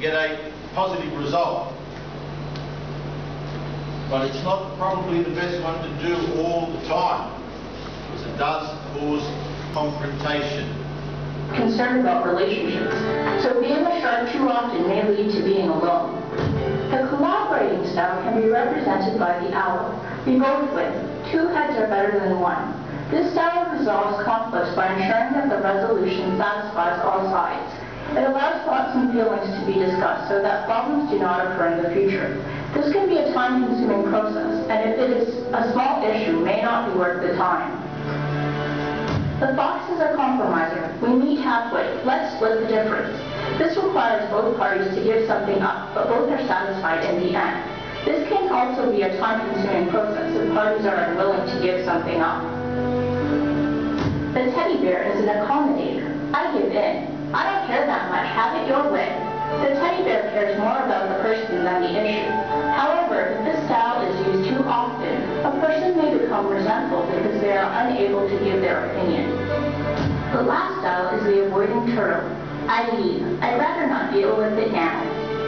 get a positive result. But it's not probably the best one to do all the time, because it does cause confrontation. Concerned about relationships, so being a shark too often may lead to being alone. The collaborating style can be represented by the owl. We both win. 2 heads are better than 1. This style resolves conflicts by ensuring that the resolution satisfies all sides. It allows thoughts and feelings to be discussed so that problems do not occur in the future. This can be a time-consuming process, and if it is a small issue, may not be worth the time. The fox is a compromiser. We meet halfway. Let's split the difference. This requires both parties to give something up, but both are satisfied in the end. This can also be a time-consuming process if parties are unwilling to give something up. The teddy bear is an accommodator. I give in. I don't care that much. Have it your way. The teddy bear cares more about the person than the issue. However, if this style is used too often, a person may become resentful because they are unable to give their opinion. The last style is the avoiding turtle. I leave. I'd rather not deal with it now.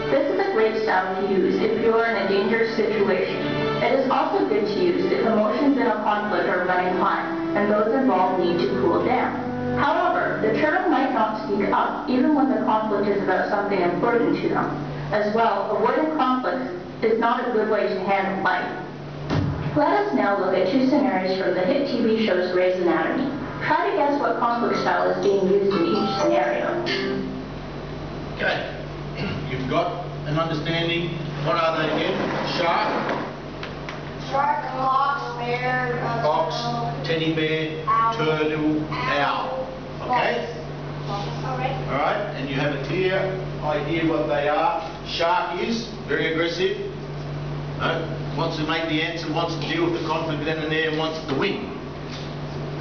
This is a great style to use if you are in a dangerous situation. It is also good to use if emotions in a conflict are running high and those involved need to cool down. However, the turtle might not speak up even when the conflict is about something important to them. As well, avoiding conflicts is not a good way to handle life. Let us now look at 2 scenarios from the hit TV shows Grey's Anatomy. Try to guess what conflict style is being used in each scenario. Okay, you've got an understanding. What are they again? Shark, Fox, bear, fox, teddy bear, turtle, owl. Okay? Alright, and you have a clear idea what they are. Shark is very aggressive, wants to make the answer, wants to deal with the conflict then and there, and wants to win.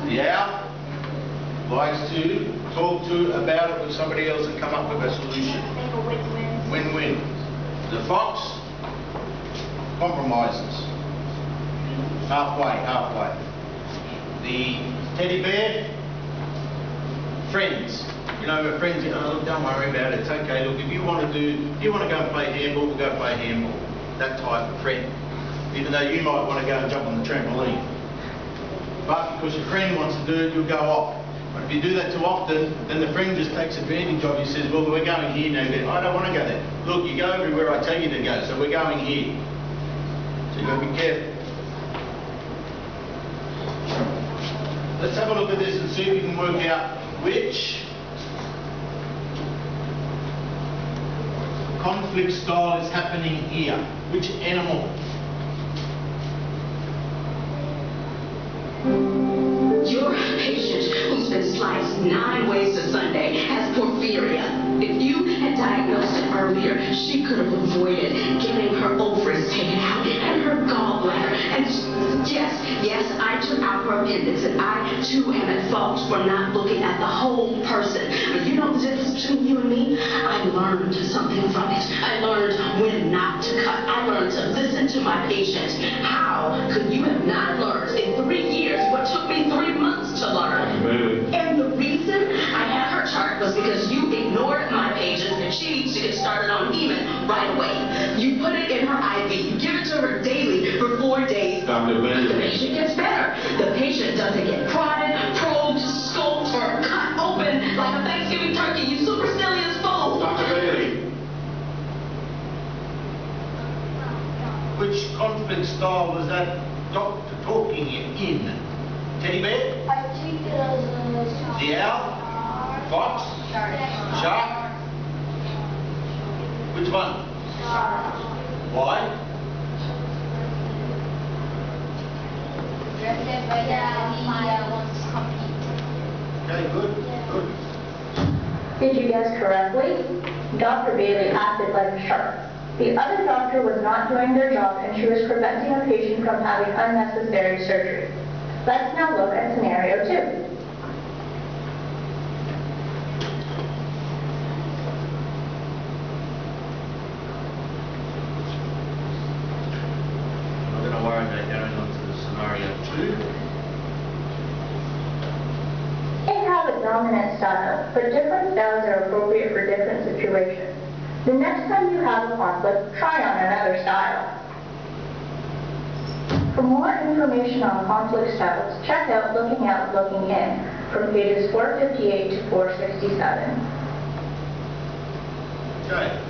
The owl likes to talk about it with somebody else and come up with a solution. Win-win. The fox compromises. Halfway. The teddy bear, friends. You know, friends, oh, don't worry about it, it's okay. Look, if you want to go and play handball, we'll go play handball. That type of friend. Even though you might want to go and jump on the trampoline. But because your friend wants to do it, you'll go off. But if you do that too often, then the friend just takes advantage of you, says, well, we're going here now. I don't want to go there. Look, you go everywhere I tell you to go, so we're going here. So you've got to be careful. Let's have a look at this and see if we can work out which conflict style is happening here. Which animal? Your patient who's been sliced 9 ways to Sunday has porphyria. If you had diagnosed it earlier, she could have avoided getting her ovaries taken out and her gallbladder. And yes, I took out her appendix, and I too am at fault for not looking at the whole person. But you know the difference between you and me? I learned something from it. I learned when not to cut. I learned to listen to my patient. How could you have not learned in 3 years what took me 3 months to learn? And the reason I had her chart was because you ignored my patient and she needs to get started on Heman right away. You put it in her IV. You give it to her daily for 4 days. The patient gets better. The patient doesn't get prodded, probed, scoped, or cut open like a Thanksgiving turkey, you supercilious fool. Dr. Bailey. Which conflict style was that doctor talking in? Teddy bear? I think it was The owl? Fox? Shark? Which one? Why? Okay, good. Did you guess correctly? Dr. Bailey acted like a shark. The other doctor was not doing their job and she was preventing a patient from having unnecessary surgery. Let's now look at scenario 2. I'm not going to worry about going on to scenario 2. They have a dominant style, but different styles are appropriate for different situations. The next time you have a conflict, try on another style. For more information on conflict styles, check out Looking Out, Looking In from pages 458 to 467. Okay.